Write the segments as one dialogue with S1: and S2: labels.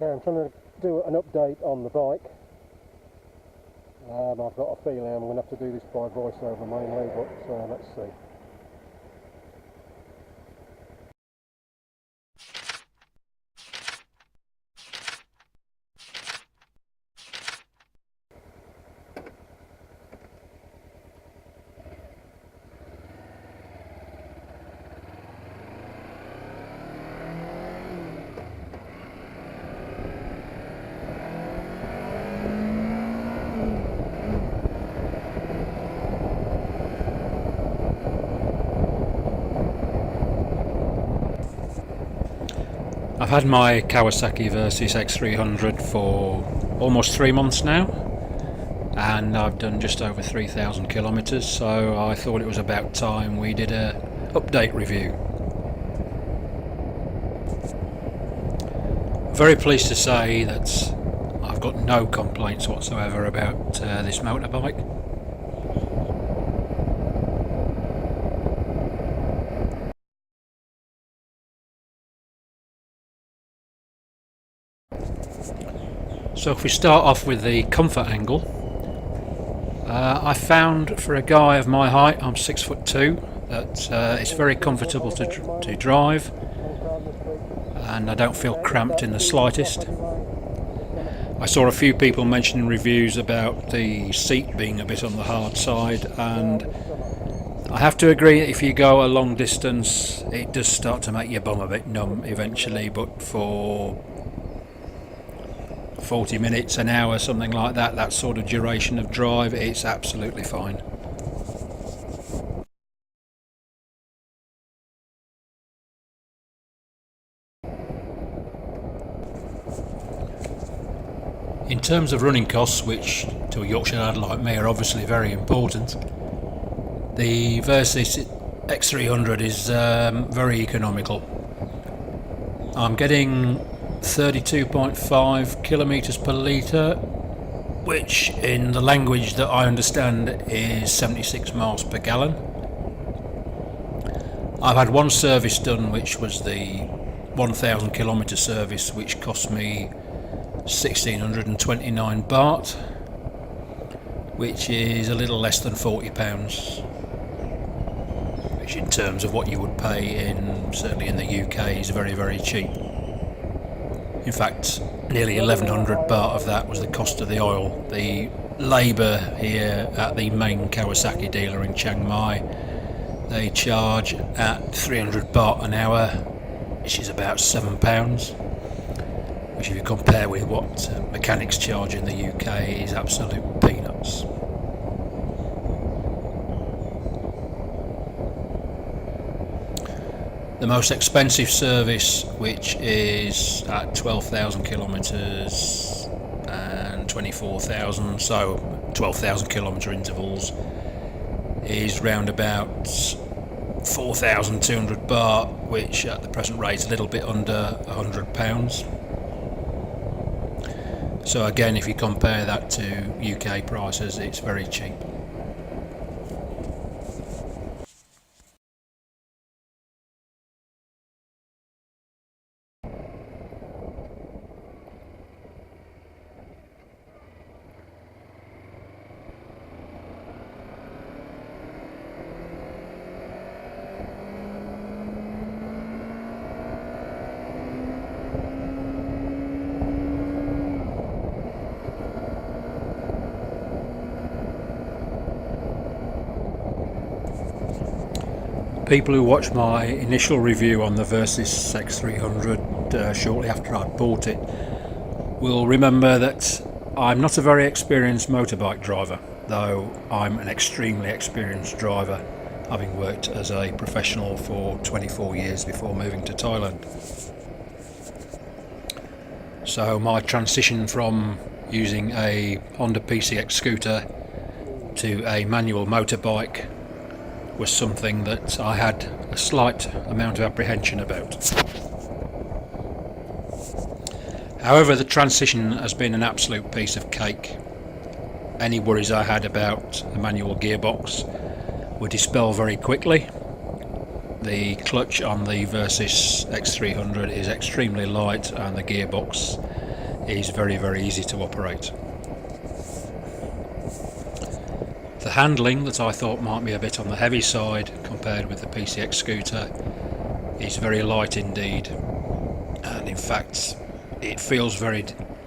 S1: Okay, I'm trying to do an update on the bike. I've got a feeling I'm going to have to do this by voiceover mainly, but let's see.
S2: I've had my Kawasaki Versys X300 for almost 3 months now, and I've done just over 3,000 kilometres, so I thought it was about time we did a update review. Very pleased to say that I've got no complaints whatsoever about this motorbike. So if we start off with the comfort angle, I found for a guy of my height, I'm 6'2", that it's very comfortable to drive, and I don't feel cramped in the slightest. I saw a few people mentioning reviews about the seat being a bit on the hard side, and I have to agree that if you go a long distance it does start to make your bum a bit numb eventually, but for 40 minutes, an hour, something like that, that sort of duration of drive, it's absolutely fine. In terms of running costs, which to a Yorkshire lad like me are obviously very important, the Versys X300 is very economical. I'm getting 32.5 kilometres per litre, which in the language that I understand is 76 miles per gallon. I've had one service done, which was the 1,000 kilometre service, which cost me 1,629 baht, which is a little less than £40, which in terms of what you would pay certainly in the UK is very, very cheap. In fact, nearly 1,100 baht of that was the cost of the oil. The labour here at the main Kawasaki dealer in Chiang Mai, they charge at 300 baht an hour, which is about £7, which if you compare with what mechanics charge in the UK is absolute peanuts. The most expensive service, which is at 12,000 kilometres and 24,000, so 12,000 kilometre intervals, is round about 4,200 baht, which at the present rate is a little bit under £100. So again, if you compare that to UK prices, it's very cheap. People who watched my initial review on the Versys X300 shortly after I'd bought it will remember that I'm not a very experienced motorbike driver, though I'm an extremely experienced driver, having worked as a professional for 24 years before moving to Thailand. So my transition from using a Honda PCX scooter to a manual motorbike was something that I had a slight amount of apprehension about. However, the transition has been an absolute piece of cake. Any worries I had about the manual gearbox were dispelled very quickly. The clutch on the Versys X300 is extremely light, and the gearbox is very, very easy to operate. The handling, that I thought might be a bit on the heavy side compared with the PCX scooter, is very light indeed, and in fact it feels very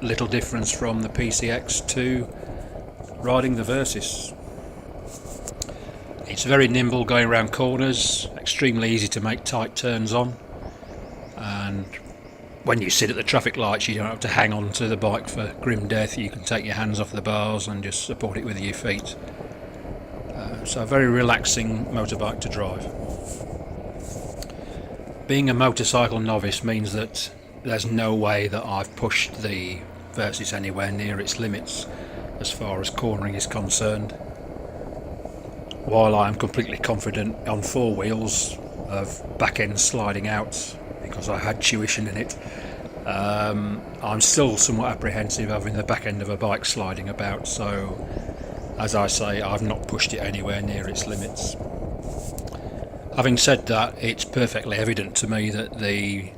S2: little difference from the PCX to riding the Versys. It's very nimble going around corners, extremely easy to make tight turns on, and when you sit at the traffic lights you don't have to hang on to the bike for grim death. You can take your hands off the bars and just support it with your feet. So a very relaxing motorbike to drive. Being a motorcycle novice means that there's no way that I've pushed the Versys anywhere near its limits as far as cornering is concerned. While I am completely confident on four wheels of back end sliding out because I had tuition in it, I'm still somewhat apprehensive having the back end of a bike sliding about, so as I say, I've not pushed it anywhere near its limits. Having said that, it's perfectly evident to me that the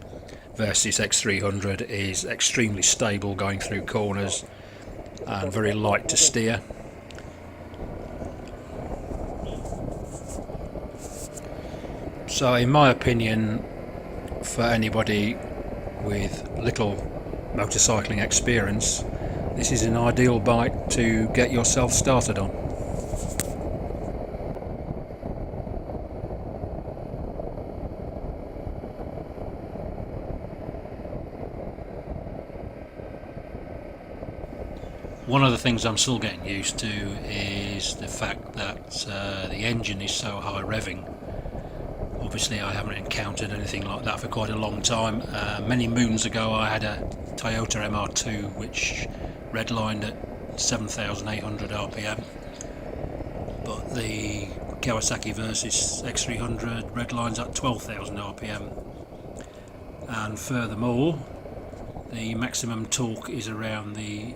S2: Versys X300 is extremely stable going through corners and very light to steer. So in my opinion, for anybody with little motorcycling experience, this is an ideal bike to get yourself started on. One of the things I'm still getting used to is the fact that the engine is so high revving. Obviously I haven't encountered anything like that for quite a long time. Many moons ago I had a Toyota MR2 which redlined at 7,800 RPM, but the Kawasaki Versys X300 redlines at 12,000 RPM, and furthermore the maximum torque is around the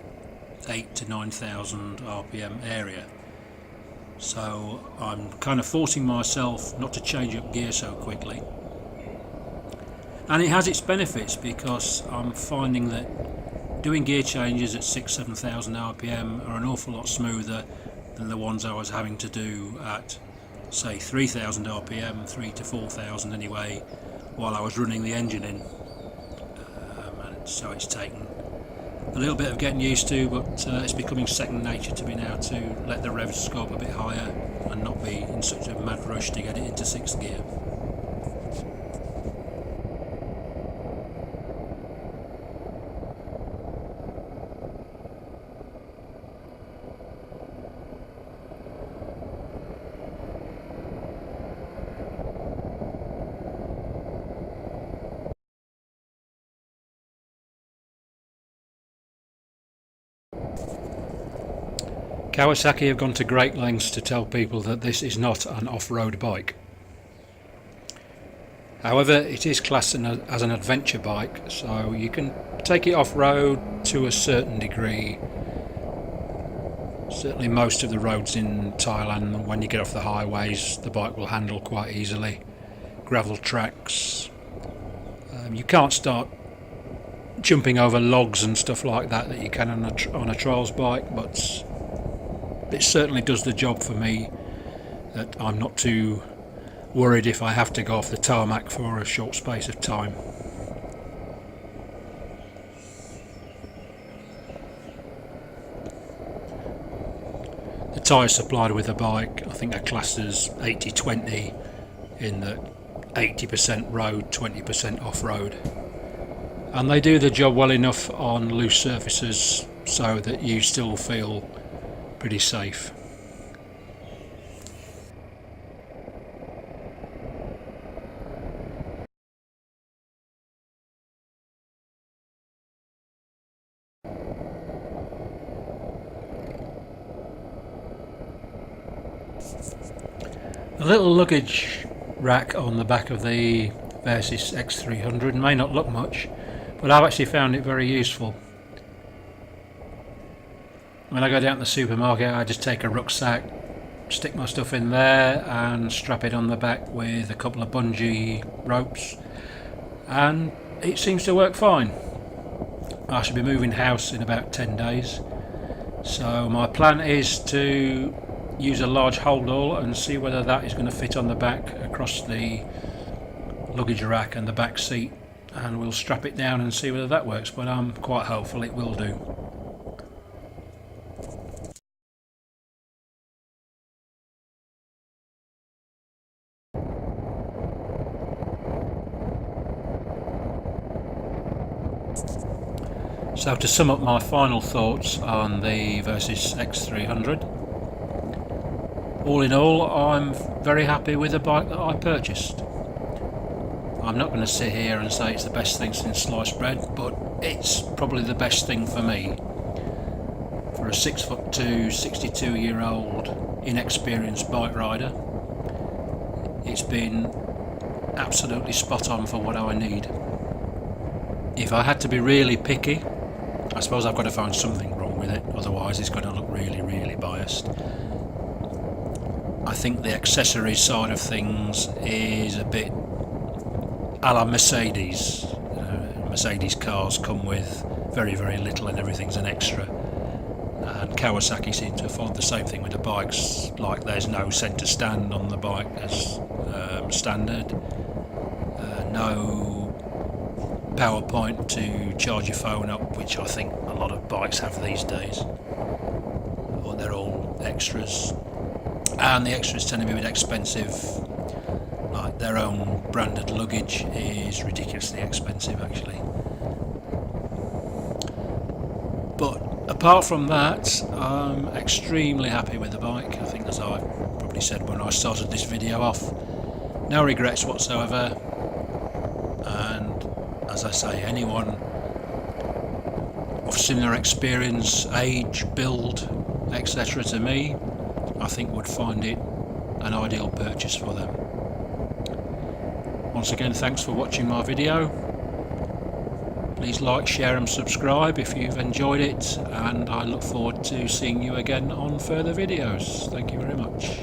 S2: 8 to 9,000 RPM area. So I'm kind of forcing myself not to change up gear so quickly, and it has its benefits because I'm finding that doing gear changes at 6,000–7,000 RPM are an awful lot smoother than the ones I was having to do at say 3,000 RPM, 3,000 to 4,000 anyway, while I was running the engine in. And so it's taken a little bit of getting used to, but it's becoming second nature to me now to let the revs go up a bit higher and not be in such a mad rush to get it into sixth gear. Kawasaki have gone to great lengths to tell people that this is not an off-road bike. However, it is classed as an adventure bike, so you can take it off-road to a certain degree. Certainly most of the roads in Thailand, when you get off the highways, the bike will handle quite easily. Gravel tracks, you can't start jumping over logs and stuff like that you can on a trials bike, but it certainly does the job for me, that I'm not too worried if I have to go off the tarmac for a short space of time. The tyres supplied with the bike, I think, are classed as 80-20, in that 80% road, 20% off-road, and they do the job well enough on loose surfaces so that you still feel pretty safe. The little luggage rack on the back of the Versys X300 may not look much, but I've actually found it very useful. When I go down to the supermarket, I just take a rucksack, stick my stuff in there and strap it on the back with a couple of bungee ropes, and it seems to work fine. I should be moving house in about 10 days. So my plan is to use a large hold all and see whether that is going to fit on the back across the luggage rack and the back seat, and we'll strap it down and see whether that works, but I'm quite hopeful it will do. So to sum up my final thoughts on the Versys X300, all in all I'm very happy with the bike that I purchased. I'm not going to sit here and say it's the best thing since sliced bread, but it's probably the best thing for me. For a 6'2", 62-year-old inexperienced bike rider, it's been absolutely spot on for what I need. If I had to be really picky, I suppose I've got to find something wrong with it, otherwise it's going to look really, really biased. I think the accessories side of things is a bit a la Mercedes. Mercedes cars come with very, very little and everything's an extra. And Kawasaki seem to find the same thing with the bikes, like there's no centre stand on the bike as standard, no power point to charge your phone up, which I think a lot of bikes have these days, or they're all extras, and the extras tend to be a bit expensive. Like their own branded luggage is ridiculously expensive actually. But apart from that, I'm extremely happy with the bike. I think, as I probably said when I started this video off, no regrets whatsoever. And as I say, anyone of similar experience, age, build, etc. to me, I think would find it an ideal purchase for them. Once again, thanks for watching my video. Please like, share and subscribe if you've enjoyed it, and I look forward to seeing you again on further videos. Thank you very much.